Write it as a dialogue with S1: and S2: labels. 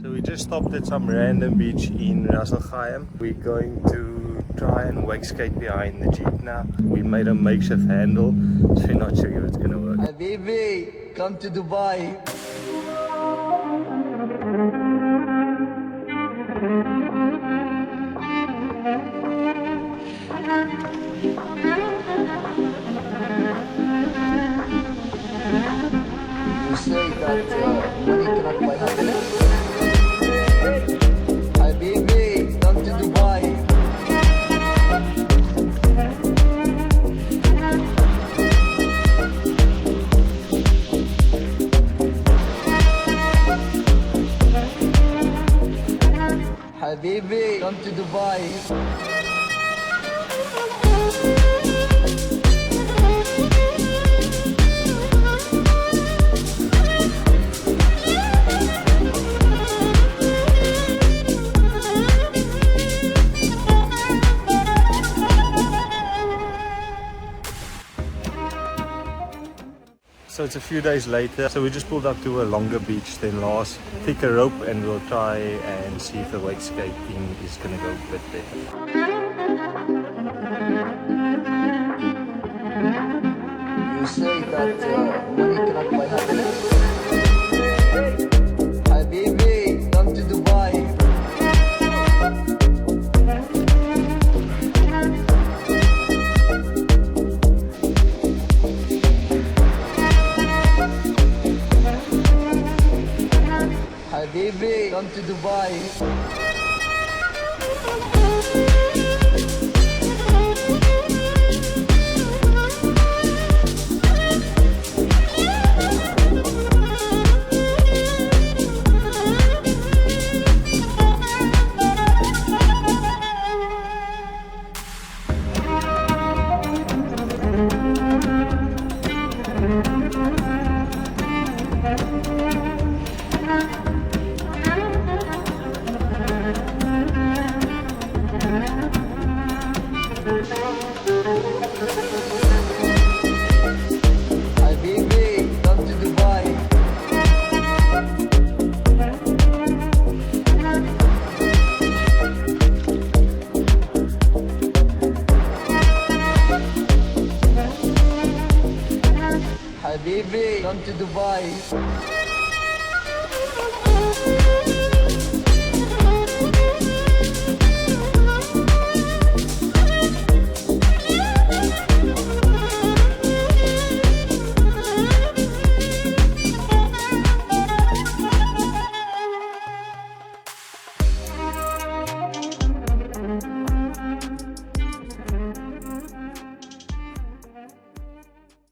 S1: So we just stopped at some random beach in Ras Al Khaimah. We're going to try and wake skate behind the Jeep now. We made a makeshift handle, so we're not sure if it's gonna work.
S2: Habibi, come to Dubai. You say that money cannot buy happiness? Habibi, come to Dubai. Habibi, come to Dubai.
S1: So it's a few days later, so we just pulled up to a longer beach than last. Take a rope and we'll try and see if the wake skating is gonna go a bit better.
S2: You say that money cannot buy happiness? Habibi, come to Dubai. Habibi, come to Dubai. Habibi, come to Dubai. Habibi, come to Dubai.